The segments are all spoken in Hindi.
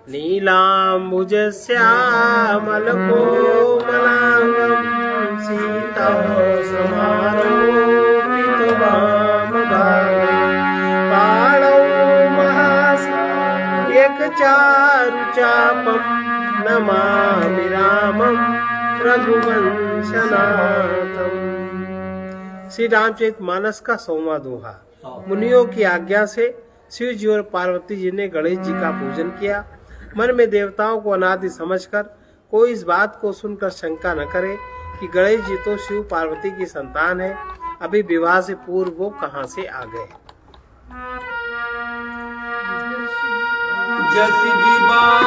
नीलाम्बुज श्यामलकोमलांगं सीता समारोपितवामभागं पाणौ महासायकचारुचापं नमामि रामं रघुवंशनाथम्। श्री रामचरित मानस का 100वां दोहा। मुनियों की आज्ञा से शिव जी और पार्वती जी ने गणेश जी का पूजन किया। मन में देवताओं को अनादि समझकर कोई इस बात को सुनकर शंका न करे कि गणेश जी तो शिव पार्वती की संतान है, अभी विवाह से पूर्व वो कहां से आ गए। जस विवाह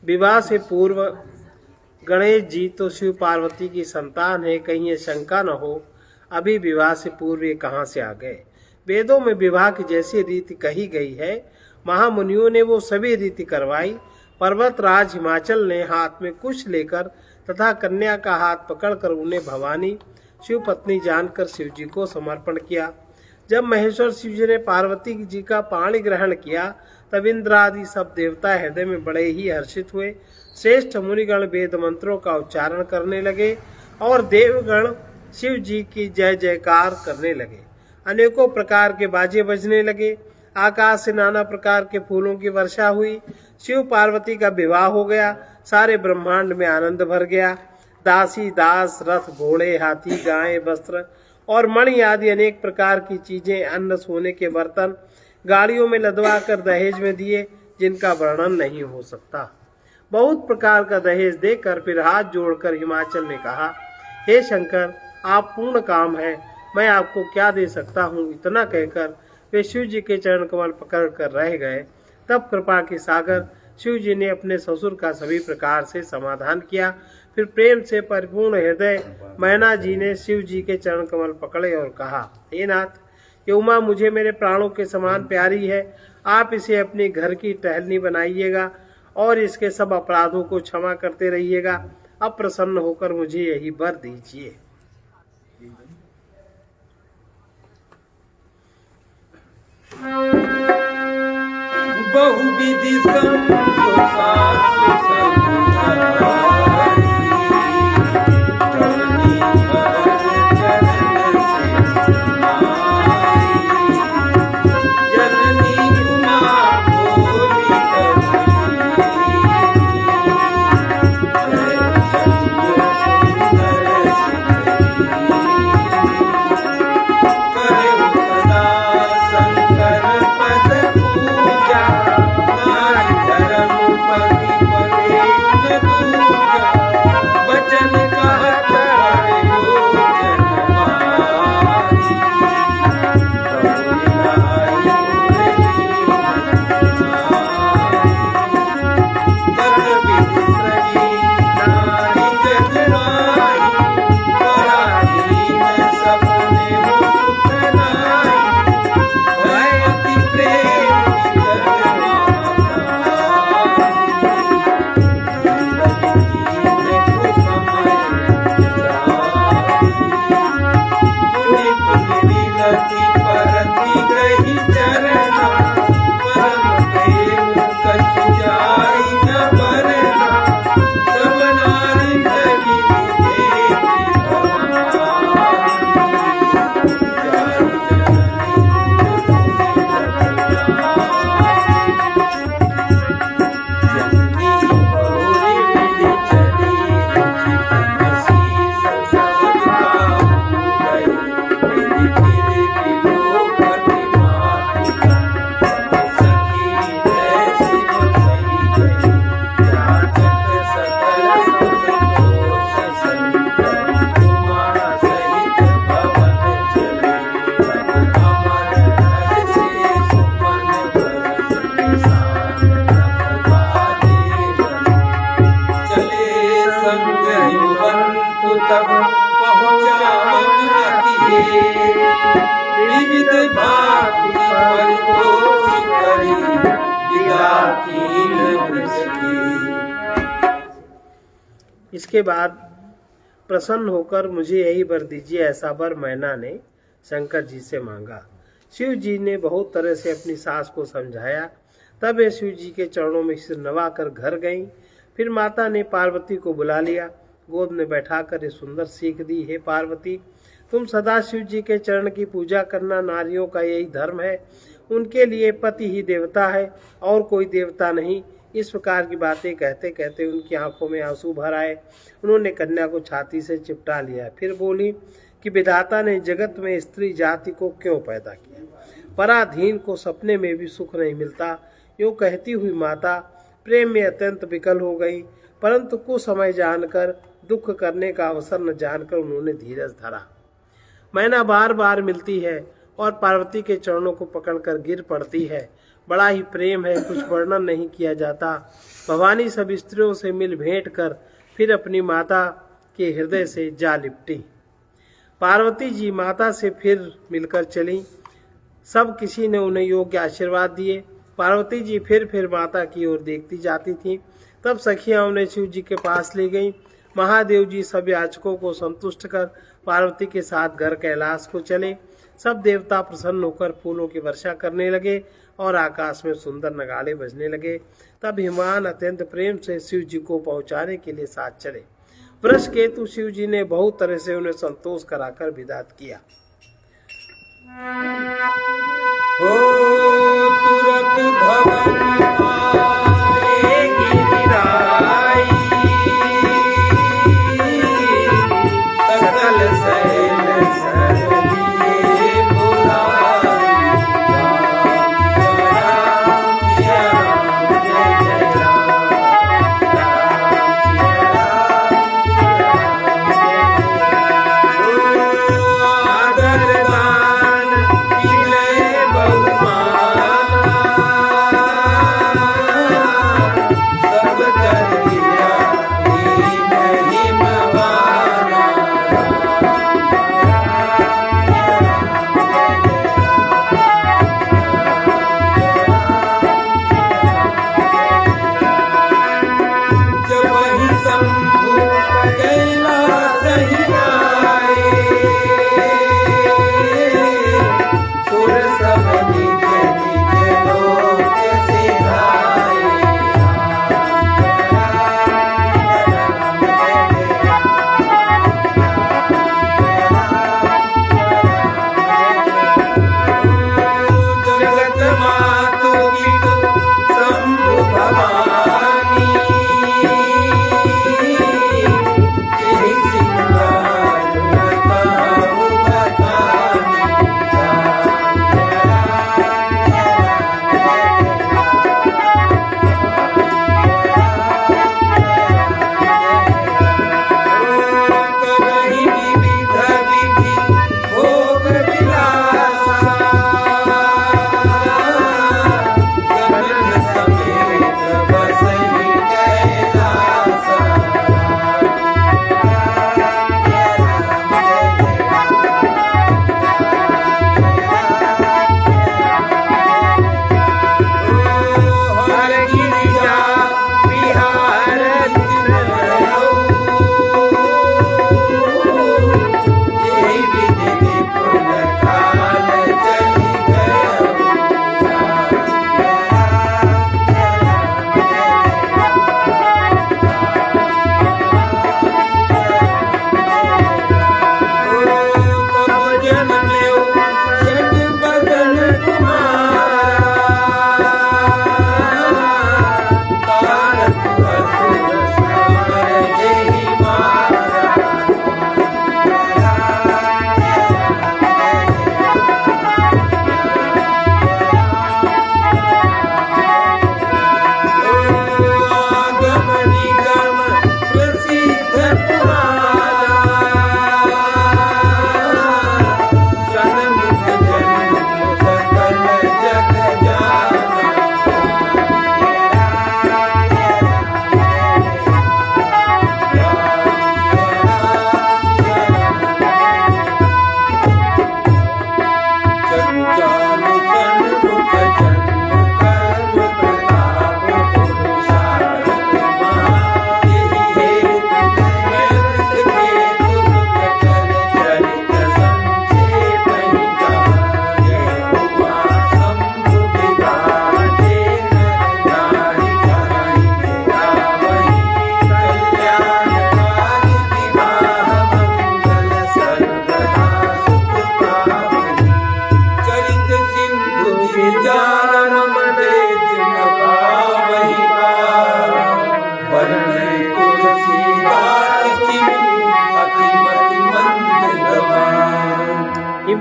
विवाह से पूर्व गणेश जी तो शिव पार्वती की संतान है, कहीं ये शंका न हो अभी विवाह से पूर्व ये कहां से आ गए। वेदों में विवाह की जैसी रीति कही गई है, महामुनियों ने वो सभी रीति करवाई। पर्वतराज हिमाचल ने हाथ में कुश लेकर तथा कन्या का हाथ पकड़कर उन्हें भवानी शिव पत्नी जानकर शिव जी को समर्पण किया। जब महेश्वर शिव जी ने पार्वती जी का पाणी ग्रहण किया तब इंद्र आदि सब देवता हृदय में बड़े ही हर्षित हुए। श्रेष्ठ मुनिगण वेद मंत्रों का उच्चारण करने लगे और देवगण शिव जी की जय जयकार करने लगे। अनेकों प्रकार के बाजे बजने लगे। आकाश से नाना प्रकार के फूलों की वर्षा हुई। शिव पार्वती का विवाह हो गया। सारे ब्रह्मांड में आनंद भर गया। दासी दास रथ घोड़े हाथी गायें वस्त्र और मणि आदि अनेक प्रकार की चीजें, अन्न सोने के बर्तन गाड़ियों में लदवा कर दहेज में दिए, जिनका वर्णन नहीं हो सकता। बहुत प्रकार का दहेज देकर फिर हाथ जोड़कर हिमाचल ने कहा, हे शंकर, आप पूर्ण काम है, मैं आपको क्या दे सकता हूँ। इतना कहकर वे शिव जी के चरण कमल पकड़ कर रह गए। तब कृपा के सागर शिव जी ने अपने ससुर का सभी प्रकार से समाधान किया। फिर प्रेम से परिपूर्ण हृदय मैना जी ने शिव जी के चरण कमल पकड़े और कहा, हे नाथ, ये उमा मुझे मेरे प्राणों के समान प्यारी है। आप इसे अपने घर की टहलनी बनाइएगा और इसके सब अपराधों को क्षमा करते रहिएगा। अब प्रसन्न होकर मुझे यही वर दीजिए। बहुविधि संतो सासु समुझाई, करनी भवन चरण से आई, जननी उमा बोली तब विविध भांति परितोष करी विदा कीन वृष की। इसके बाद प्रसन्न होकर मुझे यही वर दीजिए, ऐसा वर मैना ने शंकर जी से मांगा। शिव जी ने बहुत तरह से अपनी सास को समझाया, तब वे शिव जी के चरणों में सिर नवाकर घर गईं। फिर माता ने पार्वती को बुला लिया, गोद में बैठाकर ये सुंदर सीख दी, हे पार्वती, तुम सदा शिव जी के चरण की पूजा करना, नारियों का यही धर्म है। उनके लिए पति ही देवता है और कोई देवता नहीं। इस प्रकार की बातें कहते कहते उनकी आंखों में आंसू भर आए। उन्होंने कन्या को छाती से चिपटा लिया। फिर बोली कि विधाता ने जगत में स्त्री जाति को क्यों पैदा किया, पराधीन को सपने में भी सुख नहीं मिलता। यूँ कहती हुई माता प्रेम में अत्यंत विकल हो गई, परंतु कुछ समय जानकर, दुख करने का अवसर न जानकर उन्होंने धीरज धरा। मैना बार बार मिलती है और पार्वती के चरणों को पकड़कर गिर पड़ती है। बड़ा ही प्रेम है, कुछ वर्णन नहीं किया जाता। भवानी सब स्त्रियों से मिल भेंट कर फिर अपनी माता के हृदय से जा लिपटी। पार्वती जी माता से फिर मिलकर चली। सब किसी ने उन्हें योग्य आशीर्वाद दिए। पार्वती जी फिर माता की ओर देखती जाती थीं। तब सखियां उन्हें शिव जी के पास ले गईं। महादेव जी सब याचकों को संतुष्ट कर पार्वती के साथ घर कैलाश को चले। सब देवता प्रसन्न होकर फूलों की वर्षा करने लगे और आकाश में सुंदर नगाड़े बजने लगे। तब हिमान अत्यंत प्रेम से शिव जी को पहुंचाने के लिए साथ चले। वृष केतु शिव जी ने बहुत तरह से उन्हें संतोष कराकर विदा किया। हो तुरत भवन आए गिरिराई, सकल शैल सरलिए बुलाई,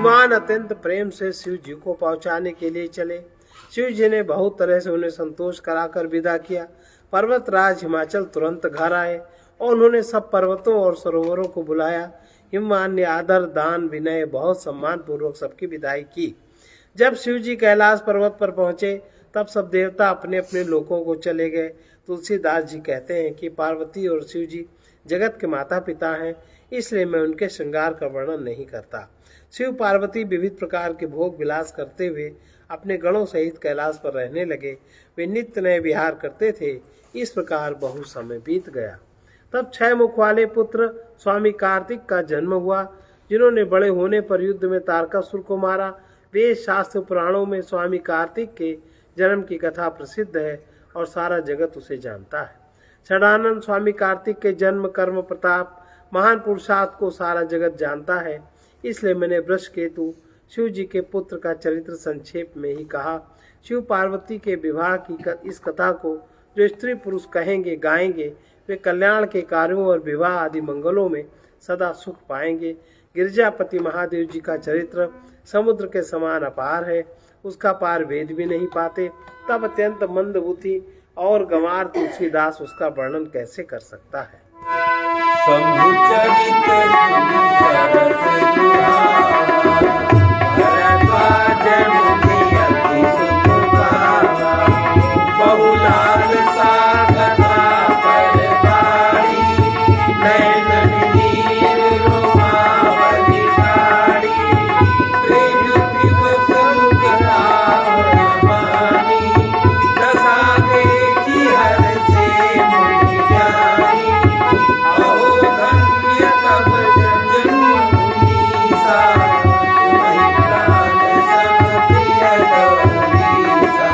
हिमवान अत्यंत प्रेम से शिव जी को पहुंचाने के लिए चले। शिव जी ने बहुत तरह से उन्हें संतोष कराकर विदा किया। पर्वतराज हिमाचल तुरंत घर आए और उन्होंने सब पर्वतों और सरोवरों को बुलाया। हिमवान ने आदर, दान, विनय, बहुत सम्मान पूर्वक सबकी विदाई की। जब शिव जी कैलाश पर्वत पर पहुंचे तब सब देवता अपने अपने लोकों को चले गए। तुलसीदास जी कहते हैं कि पार्वती और शिव जी जगत के माता पिता हैं, इसलिए मैं उनके श्रृंगार का वर्णन नहीं करता। शिव पार्वती विविध प्रकार के भोग विलास करते हुए अपने गणों सहित कैलाश पर रहने लगे। वे नित्य नए विहार करते थे। इस प्रकार बहुत समय बीत गया। तब 6 मुख वाले पुत्र स्वामी कार्तिक का जन्म हुआ, जिन्होंने बड़े होने पर युद्ध में तारकासुर को मारा। वेद शास्त्र पुराणों में स्वामी कार्तिक के जन्म की कथा प्रसिद्ध है और सारा जगत उसे जानता है। षडानंद स्वामी कार्तिक के जन्म, कर्म, प्रताप, महान पुरुषार्थ को सारा जगत जानता है, इसलिए मैंने वृषकेतु शिव जी के पुत्र का चरित्र संक्षेप में ही कहा। शिव पार्वती के विवाह की इस कथा को जो स्त्री पुरुष कहेंगे, गाएंगे, वे कल्याण के कार्यों और विवाह आदि मंगलों में सदा सुख पाएंगे। गिरजापति महादेव जी का चरित्र समुद्र के समान अपार है, उसका पार वेद भी नहीं पाते। तब अत्यंत मंदबुद्धि और गंवार तुलसीदास उसका वर्णन कैसे कर सकता है। शंभु चरित सुनि सरस सुहावा, भरद्वाज मुनि अति सुख पावा। बहुलाल सागता परवारी, नैनन नीर रोमावली कारी। प्रेम दिवस मुख रावण वाणी, दशा देखी हर्षे मुनि ज्ञानी। अहो धन्य तब जन्म मुनीसा, तुम्हि प्राण सब प्रिय गौरीसा।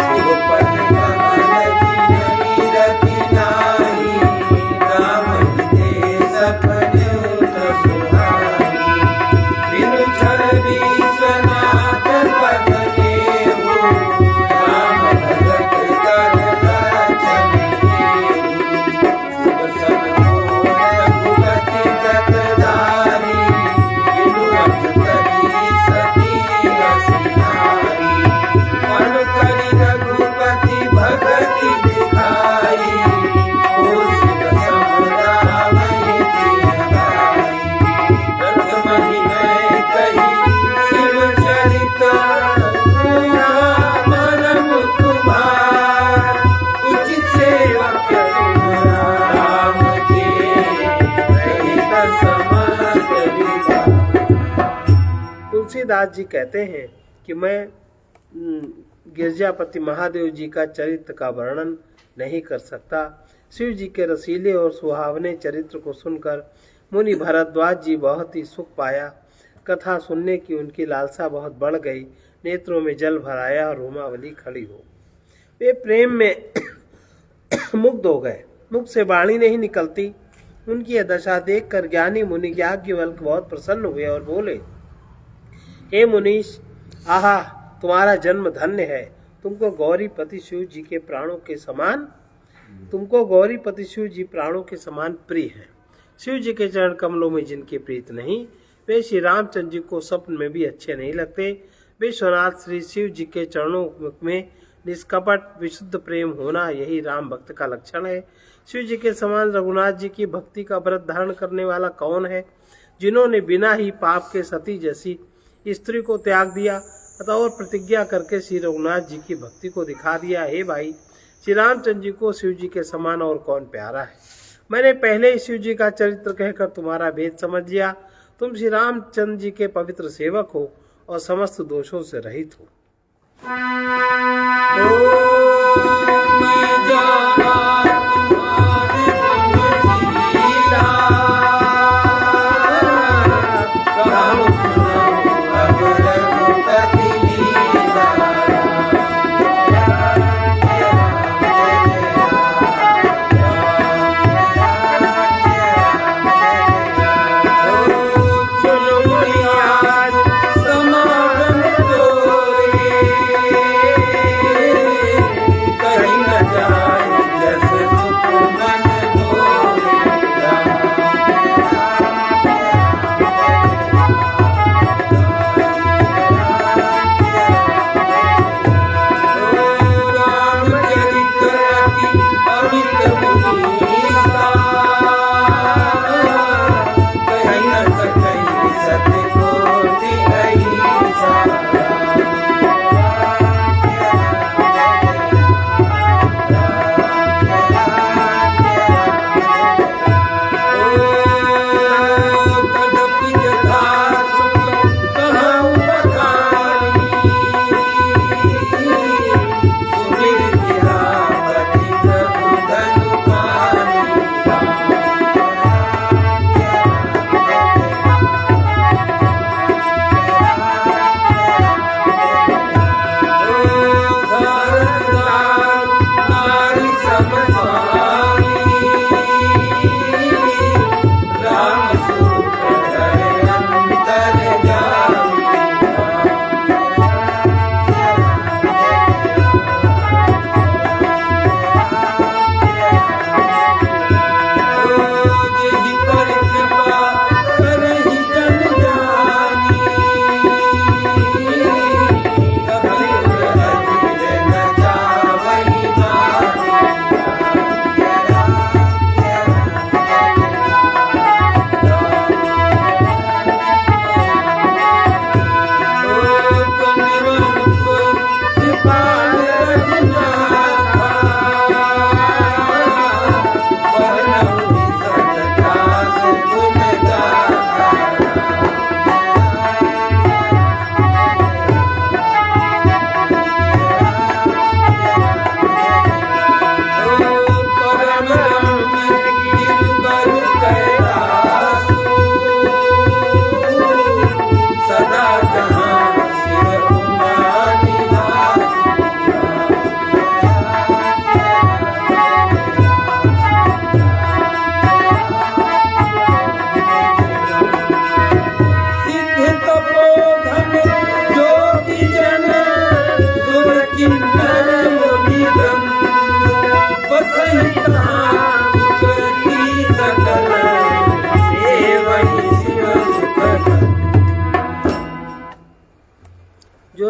शिवपद कमल जिनहि रति नाहि, राम हिते सपन सुहाई। बिनु छल विश्वनाथ पद देहु, राम भगत कर लक्षण देहु। शिव सब मोह रघुपति व्रत धारी, बिनु अत करी सती रसिनारी। मन करि रघुपति भगति दिखाई, ओ शिव सम रावहि जिय गाई। रथमहि मैं कही शिव चरित, राम रम तुम्हार। उचित सेवा करुण राम के, रहित समस्त विकार। तुलसीदास जी कहते हैं कि मैं गिरजापति महादेव जी का चरित्र का वर्णन नहीं कर सकता। शिव जी के रसीले और सुहावने चरित्र को सुनकर मुनि भरद्वाज जी बहुत ही सुख पाया। कथा सुनने की उनकी लालसा बहुत बढ़ गई। नेत्रों में जल भर आया और रोमावली खड़ी हो। वे प्रेम में मुग्ध हो गए, मुख से वाणी नहीं निकलती। उनकी यह दशा देखकर ज्ञानी मुनि याज्ञवल्क्य बहुत प्रसन्न हुए और बोले, हे मुनीश, आहा, तुम्हारा जन्म धन्य है। तुमको गौरीपति शिव जी के प्राणों के समान प्रिय है। शिव जी के चरण कमलों में जिनकी प्रीत नहीं, वे श्री रामचंद्र जी को स्वप्न में भी अच्छे नहीं लगते। विश्वनाथ श्री शिव जी के चरणों में निष्कपट विशुद्ध प्रेम होना, यही राम भक्त का लक्षण है। शिव जी के समान रघुनाथ जी की भक्ति का व्रत धारण करने वाला कौन है, जिन्होंने बिना ही पाप के सती जैसी स्त्री को त्याग दिया तथा और प्रतिज्ञा करके श्री रघुनाथ जी की भक्ति को दिखा दिया। हे भाई, श्री रामचंद्र जी को शिव जी के समान और कौन प्यारा है। मैंने पहले ही शिव जी का चरित्र कहकर तुम्हारा भेद समझ लिया। तुम श्री रामचंद्र जी के पवित्र सेवक हो और समस्त दोषों से रहित हो। मैं जाना तुम्हारे समझीला, कहूँ सुनाऊँ अब रघुपति लीला। सुनो मुनियाज समागम तोरे, कहीं न जाए जैसे सुख मन मोरे।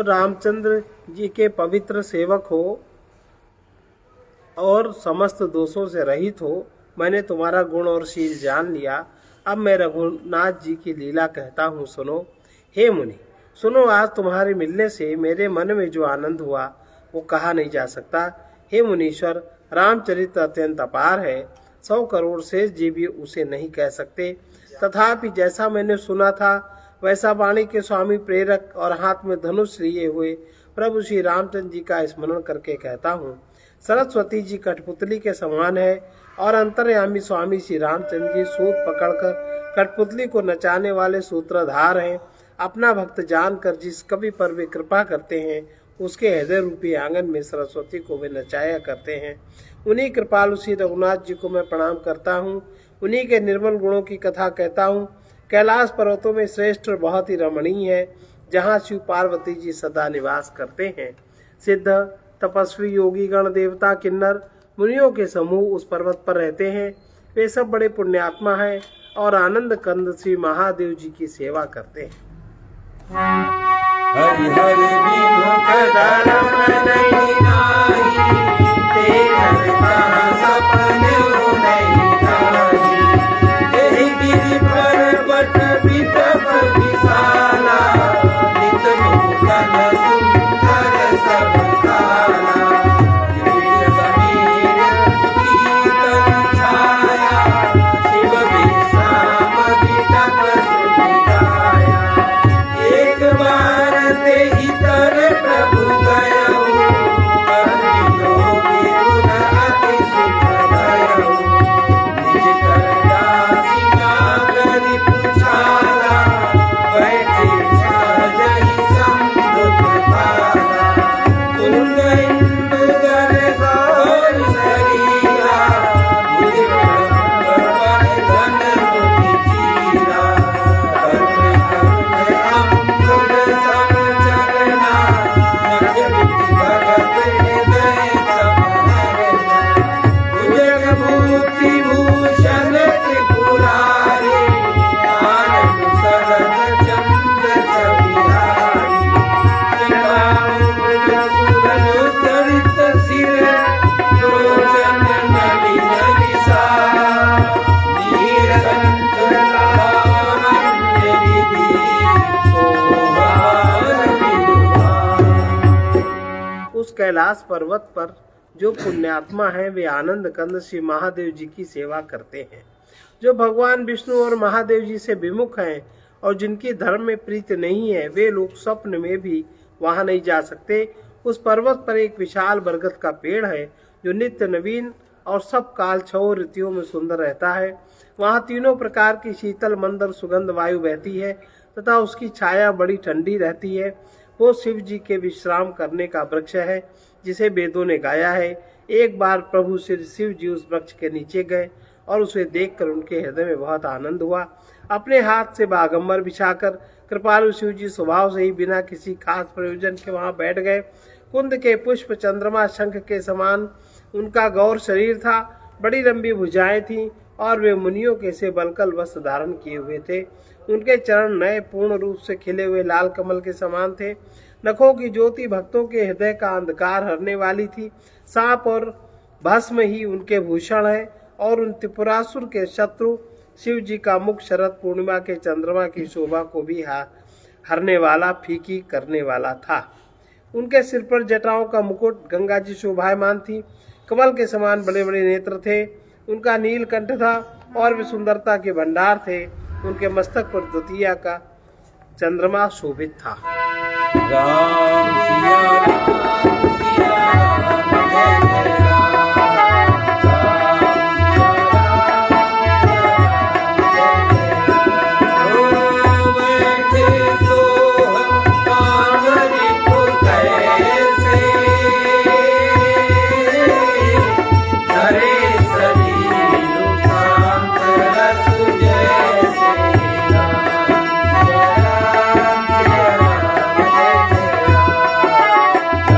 रामचंद्र जी के पवित्र सेवक हो और समस्त दोषों से रहित हो। मैंने तुम्हारा गुण और शील जान लिया। अब मैं रघुनाथ जी की लीला कहता हूँ, सुनो। हे मुनि, सुनो, आज तुम्हारे मिलने से मेरे मन में जो आनंद हुआ वो कहा नहीं जा सकता। हे मुनीश्वर, रामचरित्र अत्यंत अपार है। 100 करोड़ शेष जी भी उसे नहीं कह सकते। तथापि जैसा मैंने सुना था वैसा वाणी के स्वामी प्रेरक और हाथ में धनुष लिए हुए प्रभु श्री रामचंद्र जी का स्मरण करके कहता हूँ। सरस्वती जी कठपुतली के समान है और अंतर्यामी स्वामी श्री रामचंद्र जी सूत पकड़कर कठपुतली को नचाने वाले सूत्रधार हैं। अपना भक्त जानकर जिस कवि पर वे कृपा करते हैं उसके हृदय रूपी आंगन में सरस्वती को वे नचाया करते हैं। उन्हीं कृपालु श्री रघुनाथ जी को मैं प्रणाम करता हूँ। उन्हीं के निर्मल गुणों की कथा कहता हूँ। कैलाश पर्वतों में श्रेष्ठ और बहुत ही रमणीय है, जहाँ शिव पार्वती जी सदा निवास करते हैं। सिद्ध, तपस्वी, योगी गण, देवता, किन्नर, मुनियों के समूह उस पर्वत पर रहते हैं। वे सब बड़े पुण्यात्मा हैं और आनंद कंद श्री महादेव जी की सेवा करते हैं। हरि हरि विमुख धर्म नहीं नाहि, तेरन कहा सपने नहीं जाहि। एहि गिरि पर्वत वितप विशाला, नित नूतन सुंदर सब काला। गिरि समीर कीर्तन छाया, शिव विश्राम वितप सुनि गाया। एक बार ते इतर प्रभु गयो, योगी गुण अति सुख भयो। निज कर दासी नागरि पुछाला, बैठे सहजहि समुख पाला। तुंग इंदु गर गौर शरीरा, भुज बड़ धन मोति चीरा। करुण करुण अम्बुज सम चरना, मज बिधि भगत हृदय समहरना। भुजग भूति भूषण त्रिपुरारी, आनंद सरद चंद्र सबिहारी। जटामृग सुरनु सरित सिर, लोचन नलिन विशाल। नीलकंठ लावण्य निधि, शोभान विदुषाल। उस कैलाश पर्वत पर जो पुण्यात्मा हैं वे आनंद कंद श्री महादेव जी की सेवा करते हैं। जो भगवान विष्णु और महादेव जी से विमुख हैं और जिनकी धर्म में प्रीति नहीं है, वे लोग स्वप्न में भी वहां नहीं जा सकते। उस पर्वत पर एक विशाल बरगद का पेड़ है जो नित्य नवीन और सब काल 6 ऋतुओं में सुंदर रहता है। वहां तीनों प्रकार की शीतल मंदर सुगंध वायु बहती है तथा उसकी छाया बड़ी ठंडी रहती है। वो शिव जी के विश्राम करने का वृक्ष है जिसे वेदों ने गाया है। एक बार प्रभु श्री शिव जी उस वृक्ष के नीचे गए और उसे देखकर उनके हृदय में बहुत आनंद हुआ। अपने हाथ से बागंबर बिछाकर कृपालु शिव जी स्वभाव से ही बिना किसी खास प्रयोजन के वहां बैठ गए। कुंद के पुष्प चंद्रमा शंख के समान उनका गौर शरीर था, बड़ी लंबी भुजाएं थीं और वे मुनियों के से बलकल वस्त्र धारण किए हुए थे। उनके चरण नए पूर्ण रूप से खिले हुए लाल कमल के समान थे। नखों की ज्योति भक्तों के हृदय का अंधकार हरने वाली थी। सांप और भस्म ही उनके भूषण है और उन त्रिपुरासुर के शत्रु शिव जी का मुख शरद पूर्णिमा के चंद्रमा की शोभा को भी हरने वाला, फीकी करने वाला था। उनके सिर पर जटाओं का मुकुट, गंगा जी शोभायमान थी। कमल के समान बड़े बड़े नेत्र थे। उनका नीलकंठ था और वे सुंदरता के भंडार थे। उनके मस्तक पर द्वितीया का चंद्रमा शोभित था। राम सिया राम सिया राम, जय जय राम। बैठे सोहम कांवरि पुतैसे, धरे शरीर शांत रसु जैसे। राम जय राम जय राम जय जय राम।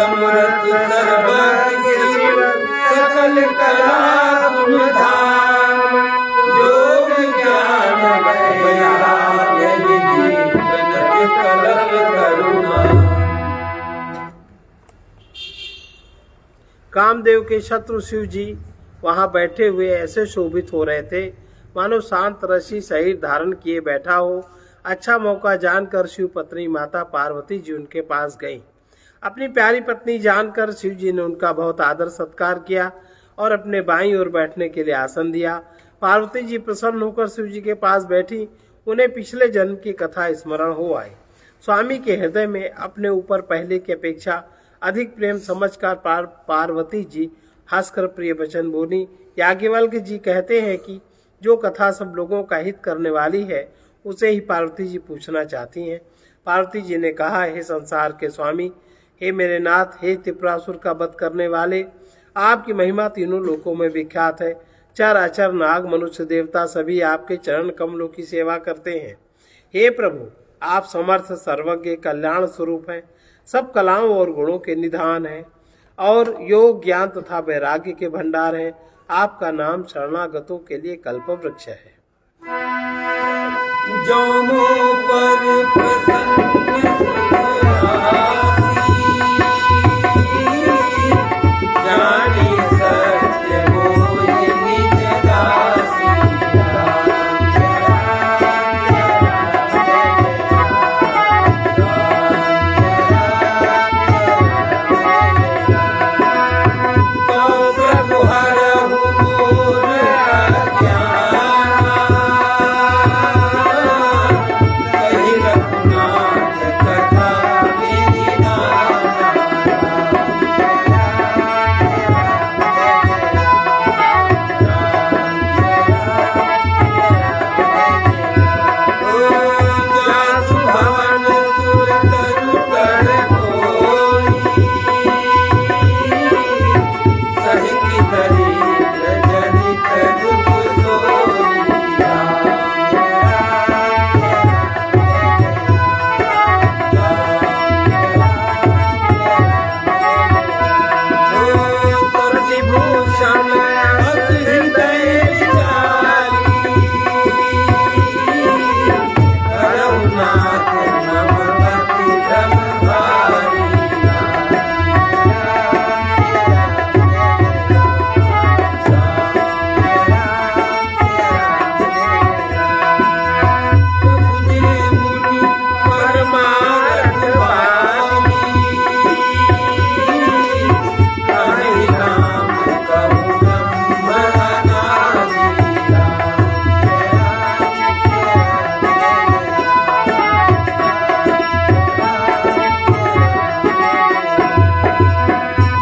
समर्थ सर्वज्ञ शिव सकल कला तुम धाम। योग ज्ञान वैराग्य निधि जगत कलप करुणा। कामदेव के शत्रु शिव जी वहां बैठे हुए ऐसे शोभित हो रहे थे मानो शांत रसी शरीर धारण किए बैठा हो। अच्छा मौका जानकर शिव पत्नी माता पार्वती जी उनके पास गईं। अपनी प्यारी पत्नी जानकर शिव जी ने उनका बहुत आदर सत्कार किया और अपने बाईं ओर बैठने के लिए आसन दिया। पार्वती जी प्रसन्न होकर शिव जी के पास बैठी। उन्हें पिछले जन्म की कथा स्मरण हो आई। स्वामी के हृदय में अपने ऊपर पहले की अपेक्षा अधिक प्रेम समझकर पार्वती जी हंसकर प्रिय वचन बोली। याज्ञवल्क्य जी कहते हैं कि जो कथा सब लोगों का हित करने वाली है उसे ही पार्वती जी पूछना चाहती हैं। पार्वती जी ने कहा, हे संसार के स्वामी, हे मेरे नाथ, हे त्रिपुरासुर का वध करने वाले, आपकी महिमा तीनों लोकों में विख्यात है। चर अचर नाग मनुष्य देवता सभी आपके चरण कमलों की सेवा करते हैं। हे प्रभु, आप समर्थ सर्वज्ञ कल्याण स्वरूप हैं, सब कलाओं और गुणों के निधान हैं और योग ज्ञान तथा वैराग्य के भंडार हैं। आपका नाम शरणागतों के लिए कल्प वृक्ष है। जो मुँह पर प्रसन्न सुखरासी, जानी सत्य मोहि निज दासी। तो प्रभु हरहु मोर अज्ञान, कहि रघुनाथ कथा विधि नाना। जासु भवन सुर तरु कर कोई, सहित दरिद्र जनित दुख सोई। विभूषण अस हृदय विचारी, करुणाथ नवमति धम भारी। मुनि मुनि परमार्थ पानी, हरि नाम कहु ब्रह्म अनादि।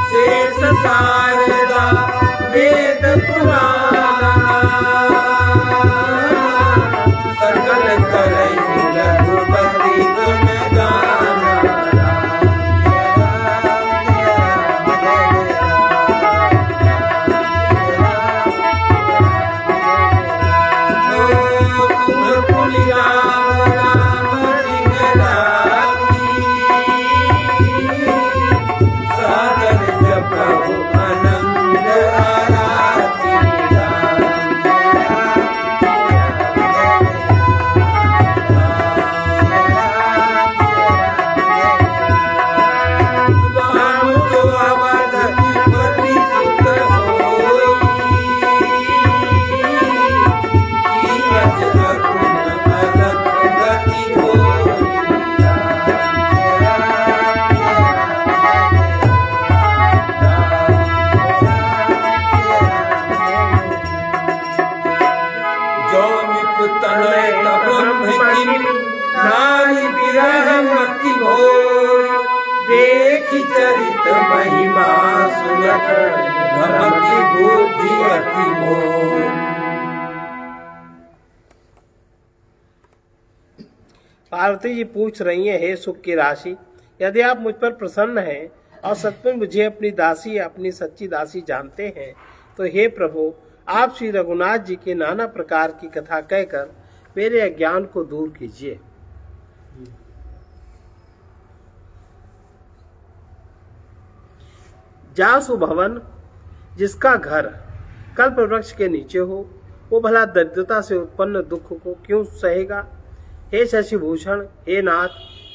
शेष शारदा वेद पुराण, सकल करई रघुपति गुण गाना। तुम पुलिया राम रिंगराती, सागर जपहु आनंद आराती। राम जो अवध पति सुत होई, कीरत रघुन अलख गति होई। जो मिप तनय ब्रह्म की, नाहि विरह मति भोई। देखि चरित महिमा सुनत, भ्रमति बुद्धि अति मोह। पार्वती जी पूछ रही हैं, हे सुख की राशि, यदि आप मुझ पर प्रसन्न हैं और सचमुच मुझे अपनी दासी अपनी सच्ची दासी जानते हैं तो हे प्रभु, आप श्री रघुनाथ जी के नाना प्रकार की कथा कहकर मेरे अज्ञान को दूर कीजिए। जासु भवन जिसका घर कल्प वृक्ष के नीचे हो, वो भला दरिद्रता से उत्पन्न दुख को क्यों सहेगा। हे शशिभूषण, हे नाथ,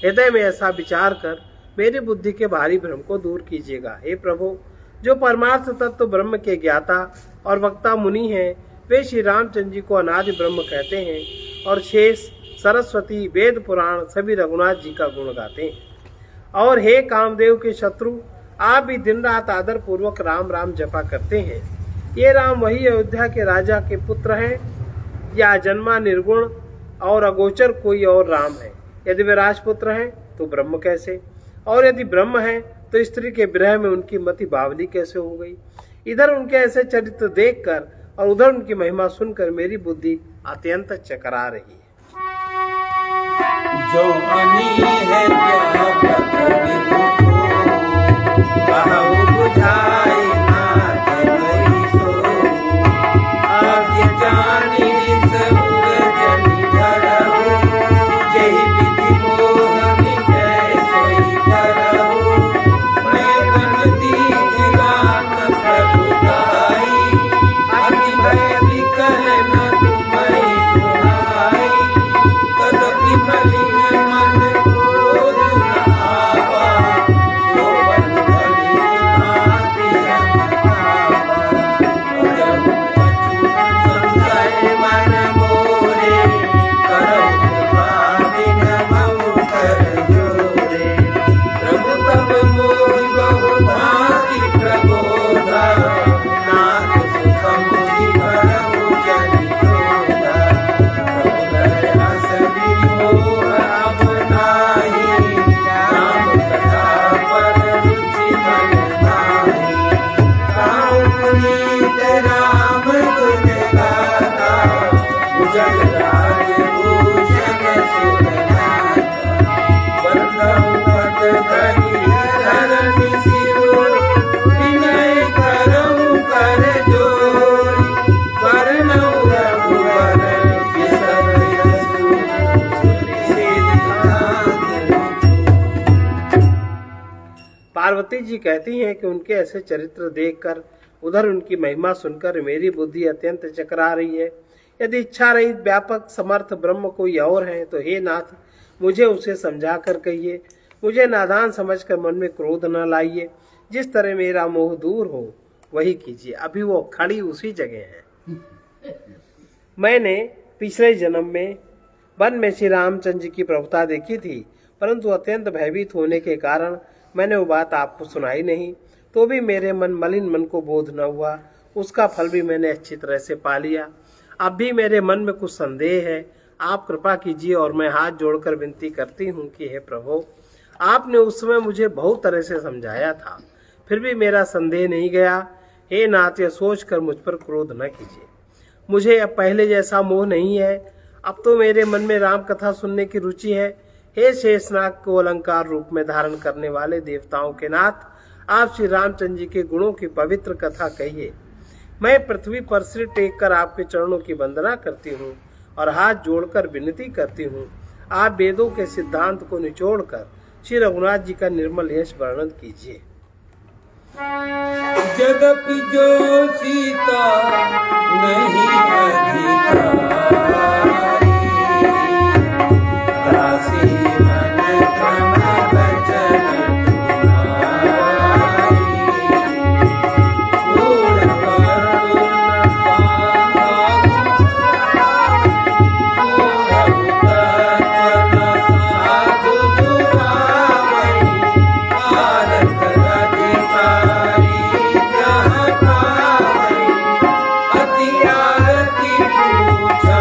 हृदय में ऐसा विचार कर मेरी बुद्धि के भारी भ्रम को दूर कीजिएगा। हे प्रभु, जो परमार्थ तत्व ब्रह्म के ज्ञाता और वक्ता मुनि हैं, वे श्री रामचंद्र जी को अनादि ब्रह्म कहते हैं और शेष, सरस्वती, वेद पुराण सभी रघुनाथ जी का गुण गाते हैं। और हे कामदेव के शत्रु, आप भी दिन रात आदर पूर्वक राम राम जपा करते हैं। ये राम वही अयोध्या के राजा के पुत्र हैं या जन्मा निर्गुण और अगोचर कोई और राम है। यदि वे राजपुत्र हैं तो ब्रह्म कैसे, और यदि ब्रह्म हैं तो स्त्री के विरह में उनकी मति बावली कैसे हो गई। इधर उनके ऐसे चरित्र देखकर और उधर उनकी महिमा सुनकर मेरी बुद्धि अत्यंत चकरा रही है। जो अनी है व्यापक विभु को, कहु बुझाए नाथ वही सो। आद्य जानी रिस उर जनि धरहु, जेहि विधि मोह मिटै सोई करहु। मैं बन दीन राम प्रभुताई, अति भय विकल न तुम्है सुहाई। तदपि मलिन मन क्रोध न आवा, जो बन बलि भांति हम आवा। अजब कछु संशय मन मोरे, करहु कृपा बिन मम कर जोरे। प्रभु तब मोहि बहु भांति प्रबोधा, नाथ सुसमुझि भरहु जनि क्रोधा। प्रभु दया सभी मोह अब नाहि, राम कथा पर रुचि मन माहि। राम पुनीत राम गुण गाथा, उजल राज भूषण सुरनाथा। बंधउ पद धरि धरनि सिरो, विनय करहु कर जोरि। वरनउ रघुवर बिसर यसु, पार्वती जी कहती हैं कि उनके ऐसे चरित्र देखकर, उधर उनकी महिमा सुनकर मेरी बुद्धि अत्यंत चकरा रही है। यदि इच्छा रहित व्यापक समर्थ ब्रह्म कोई और है तो हे नाथ, मुझे उसे समझा कर कहिए। मुझे नादान समझकर मन में क्रोध न लाइए। जिस तरह मेरा मोह दूर हो वही कीजिए। अभी वो खड़ी उसी जगह है। मैंने पिछले जन्म में वन में श्री रामचंद्र जी की प्रभुता देखी थी, परंतु अत्यंत भयभीत होने के कारण मैंने वो बात आपको सुनाई नहीं। तो भी मेरे मलिन मन को बोध न हुआ। उसका फल भी मैंने अच्छी तरह से पा लिया। अब भी मेरे मन में कुछ संदेह है। आप कृपा कीजिए और मैं हाथ जोड़कर विनती करती हूँ कि हे प्रभु, आपने उस समय मुझे बहुत तरह से समझाया था, फिर भी मेरा संदेह नहीं गया। हे नाथ, यह सोच कर मुझ पर क्रोध न कीजिए। मुझे अब पहले जैसा मोह नहीं है। अब तो मेरे मन में राम कथा सुनने की रुचि है। हे शेषनाग को अलंकार रूप में धारण करने वाले देवताओं के नाथ, आप श्री रामचंद्र जी के गुणों की पवित्र कथा कहिए। मैं पृथ्वी पर सिर टेक कर आपके चरणों की वंदना करती हूँ और हाथ जोड़कर विनती करती हूँ। आप वेदों के सिद्धांत को निचोड़कर श्री रघुनाथ जी का निर्मल यश वर्णन कीजिए। जदपि जो सीता नहीं अधिकारी, दासी मन क्रम वचन तुम्हारी। पूर्ण करुण साधु दुरावई। भारत अधिकारी जहाँ पावई, अति आरती पूछा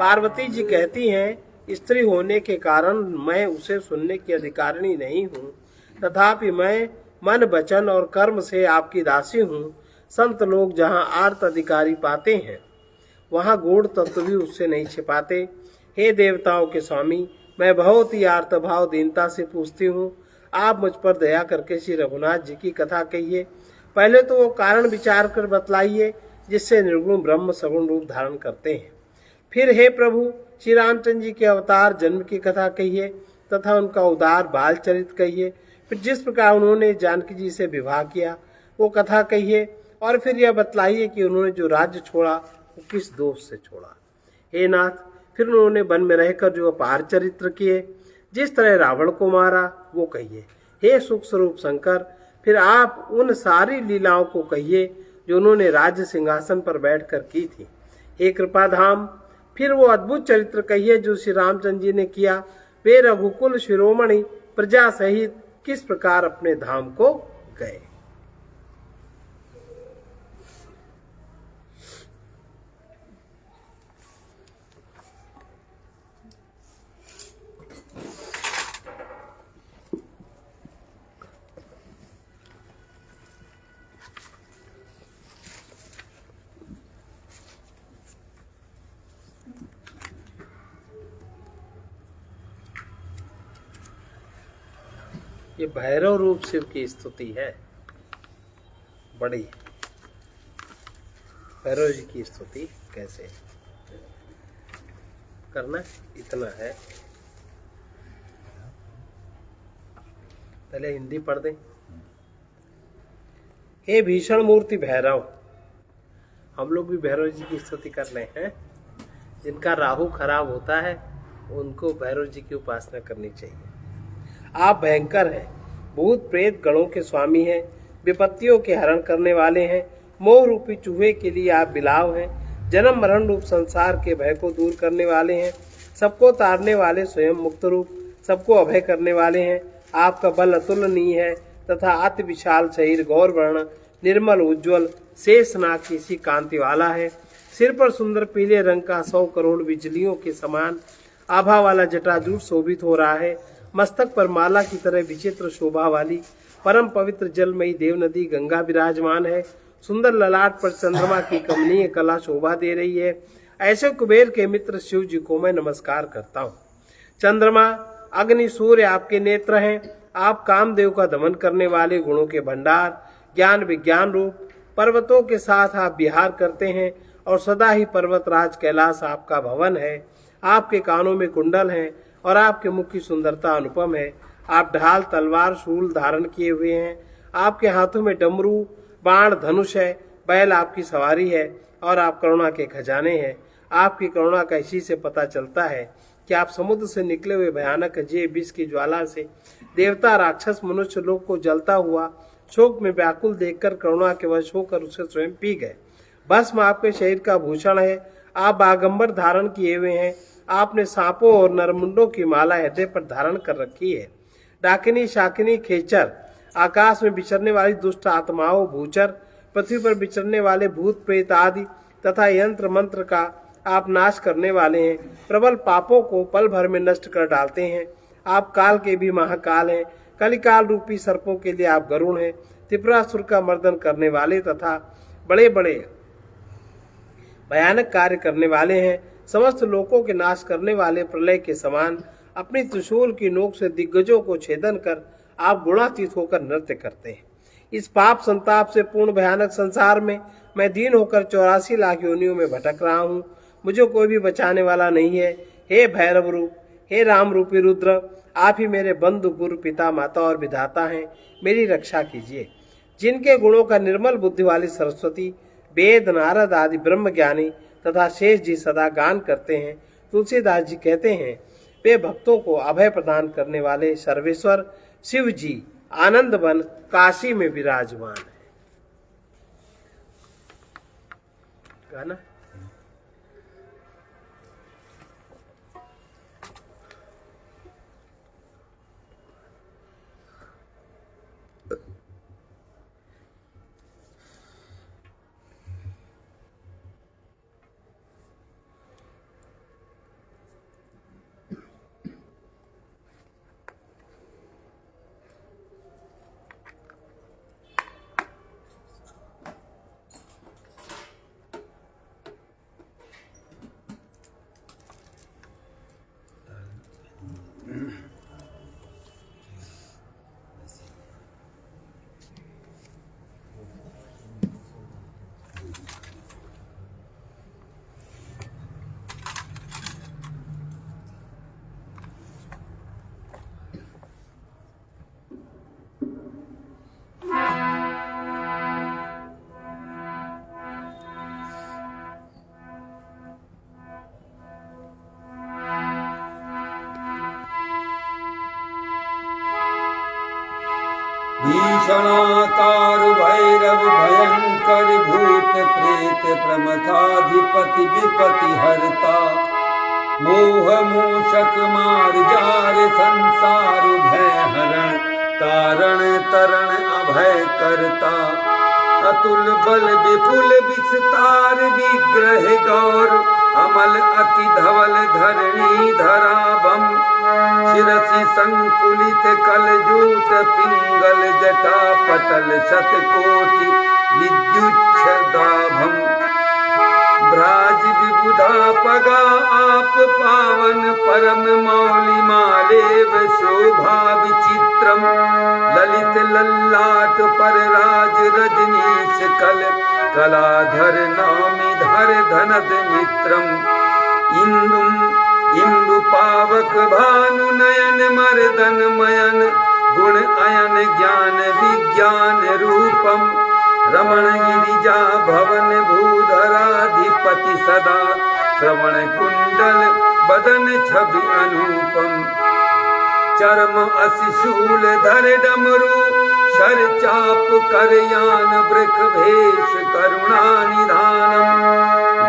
पार्वती जी कहती हैं, स्त्री होने के कारण मैं उसे सुनने की अधिकारिणी नहीं हूँ, तथापि मैं मन वचन और कर्म से आपकी दासी हूँ। संत लोग जहाँ आर्त अधिकारी पाते हैं, वहाँ गूढ़ तत्व भी उससे नहीं छिपाते। हे देवताओं के स्वामी, मैं बहुत ही आर्त भाव दीनता से पूछती हूँ, आप मुझ पर दया करके श्री रघुनाथ जी की कथा कहिए। पहले तो वो कारण विचार कर बतलाइए जिससे निर्गुण ब्रह्म सगुण रूप धारण करते हैं। फिर हे प्रभु, श्री रामचंद्र जी के अवतार जन्म की कथा कहिए तथा उनका उदार बाल चरित कहिए। फिर जिस प्रकार उन्होंने जानकी जी से विवाह किया वो कथा कहिए, और फिर यह बतलाइए कि उन्होंने जो राज्य छोड़ा वो किस दोष से छोड़ा। हे नाथ, फिर उन्होंने वन में रहकर जो अपार चरित्र किए, जिस तरह रावण को मारा, वो कहिए। हे सुख स्वरूप शंकर, फिर आप उन सारी लीलाओं को कहिए जो उन्होंने राज्य सिंहासन पर बैठकर की थी। हे कृपाधाम, फिर वो अद्भुत चरित्र कहिए जो श्री रामचंद्र जी ने किया। वे रघुकुल शिरोमणि प्रजा सहित किस प्रकार अपने धाम को गए। ये भैरव रूप शिव की स्तुति है, बड़ी। भैरव जी की स्तुति कैसे करना, इतना है। पहले हिंदी पढ़ दें। हे भीषण मूर्ति भैरव, हम लोग भी भैरव जी की स्तुति कर रहे हैं। जिनका राहु खराब होता है उनको भैरव जी की उपासना करनी चाहिए। आप भयंकर हैं, भूत प्रेत गणों के स्वामी हैं, विपत्तियों के हरण करने वाले हैं। मोह रूपी चूहे के लिए आप बिलाव हैं। जन्म मरण रूप संसार के भय को दूर करने वाले हैं। सबको तारने वाले स्वयं मुक्त रूप, सबको अभय करने वाले हैं। आपका बल अतुलनीय है तथा अति विशाल शरीर गौर वर्ण, निर्मल उज्ज्वल शेषनाग की सी कांति वाला है। सिर पर सुंदर पीले रंग का 100 करोड़ बिजलियों के समान आभा वाला जटाजूट शोभित हो रहा है। मस्तक पर माला की तरह विचित्र शोभा वाली परम पवित्र जलमयी देव नदी गंगा विराजमान है। सुंदर ललाट पर चंद्रमा की कमनीय कला शोभा दे रही है। ऐसे कुबेर के मित्र शिव जी को मैं नमस्कार करता हूँ। चंद्रमा अग्नि सूर्य आपके नेत्र हैं। आप कामदेव का दमन करने वाले गुणों के भंडार, ज्ञान विज्ञान रूप पर्वतों के साथ आप विहार करते हैं और सदा ही पर्वतराज कैलाश आपका भवन है। आपके कानों में कुंडल हैं और आपके मुख की सुंदरता अनुपम है। आप ढाल तलवार शूल धारण किए हुए हैं। आपके हाथों में डमरू बाण धनुष है। बैल आपकी सवारी है और आप करुणा के खजाने हैं। आपकी करुणा का इसी से पता चलता है कि आप समुद्र से निकले हुए भयानक अजय विष की ज्वाला से देवता राक्षस मनुष्य लोग को जलता हुआ शोक में व्याकुल देखकर करुणा के वश होकर उसे स्वयं पी गए। भस्म आपके शरीर का भूषण है। आप बागंबर धारण किए हुए हैं। आपने सांपों और नरमुंडों की माला हृदय पर धारण कर रखी है। डाकिनी शाकिनी खेचर, आकाश में विचरने वाली दुष्ट आत्माओं भूचर, पृथ्वी पर विचरने वाले भूत प्रेत आदि तथा यंत्र मंत्र का आप नाश करने वाले हैं। प्रबल पापों को पल भर में नष्ट कर डालते हैं। आप काल के भी महाकाल हैं। कलिकाल रूपी सर्पों के लिए आप गरुण हैं। त्रिपुरासुर का मर्दन करने वाले तथा बड़े बड़े भयानक कार्य करने वाले हैं। समस्त लोकों के नाश करने वाले प्रलय के समान अपनी त्रिशूल की नोक से दिग्गजों को छेदन कर आप गुणातीत होकर नृत्य करते हैं। इस पाप संताप से पूर्ण भयानक संसार में मैं दीन होकर 84 लाख योनियों में भटक रहा हूँ। मुझे कोई भी बचाने वाला नहीं है। हे भैरव रूप, हे राम रूपी रुद्र, आप ही मेरे बंधु गुरु पिता माता और विधाता हैं। मेरी रक्षा कीजिए। जिनके गुणों का निर्मल बुद्धि वाली सरस्वती, वेद नारद आदि ब्रह्म ज्ञानी तथा शेष जी सदा गान करते हैं। तुलसीदास जी कहते हैं, वे भक्तों को अभय प्रदान करने वाले सर्वेश्वर शिव जी आनंद वन काशी में विराजमान है ना। भीषणाकार भैरव भयंकर भूत प्रेत प्रमथाधिपति विपति हरता मोह मूषक मार जार संसार भय हरण तारण तरण अभय करता अतुल बल विपुल विस्तार विग्रह गौर अमल अति धवल धरणी धराभम शिरसि संकुलित कलजूट पिंगल जटा पटल शतकोटि विद्युच्छदाभम भ्राज विबुधा पगा आप पावन परम मौलि मालेव शोभा विचित्रम ललित लल्लाट पर राज रजनीश कल कलाधर नामी धर धनद मित्रम इंदु पावक भानु नयन मर्दन मयन गुण अयन ज्ञान विज्ञान रूपम रमण गिरिजा भवन भूधराधिपति सदा श्रवण कुंडल बदन छवि अनुपम चरम असिशूल धर डमरू शर चाप कर यान वृख भेष करुणा निधानम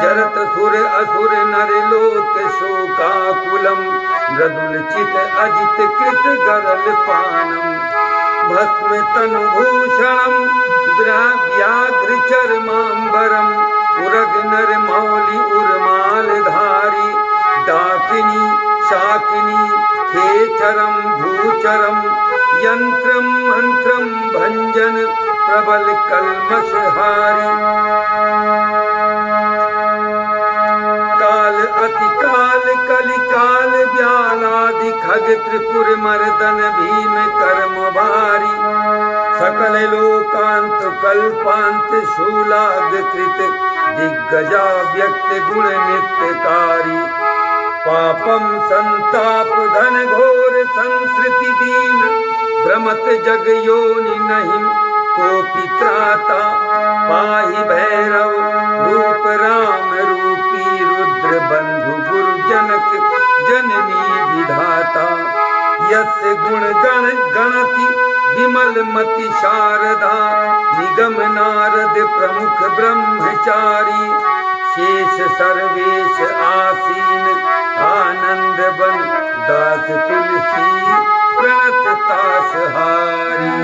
जरत सुर असुर नर लोक शोकाकुलम मृदुल चित अजित कृत गरल पानम भस्म तनु भूषणम व्याघ्र चरमांबरम उरग नर मौलि उर्माल धारी डाकिनी शाकिनी खेचरम भूचरम यंत्रम मंत्रम भंजन प्रबल कल्मषहारी काल अति काल कलिकाल व्यालादि खग त्रिपुर मर्दन भीम कर्म भारी सकल लोकांत कल्पांत शूलाद कृत दिग्गजा व्यक्त गुण नित्यकारी पापम संताप घन घोर संस्कृति दीन भ्रमत जग योनि नहीं कोपि त्राता पाहि भैरव रूप राम रूपी रुद्र बंधु गुरु जनक जननी विधाता यस्य गुण गण गणति विमल मति शारदा निगम नारद प्रमुख ब्रह्मचारी शेष सर्वेश आसीन आनंद बन दास तुलसी प्रणत तासहारी।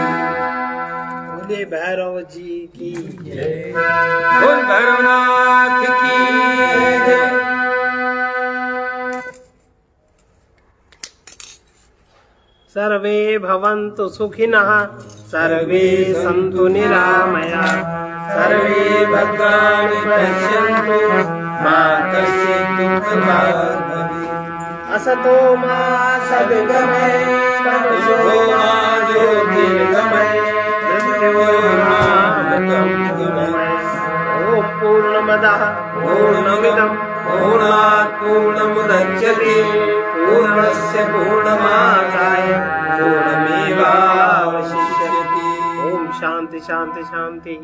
बोले भैरव जी की जय। बोल भैरवनाथ की जय। सर्वे भवन्तु सुखिनः सर्वे सन्तु निरामया सर्वे भद्राणि पश्यन्तु मा कश्चित् दुःखभाग् भवेत् असतो मा सद्गमय तमसो मा ज्योतिर्गमय मृत्योर्मामृतं गमय। ॐ पूर्णमदः पूर्णमिदं पूर्णात् पूर्णमुदच्यते पूर्णस्य पूर्णमादाय पूर्णमेवावशिष्यते। ओम शांति शांति शांति।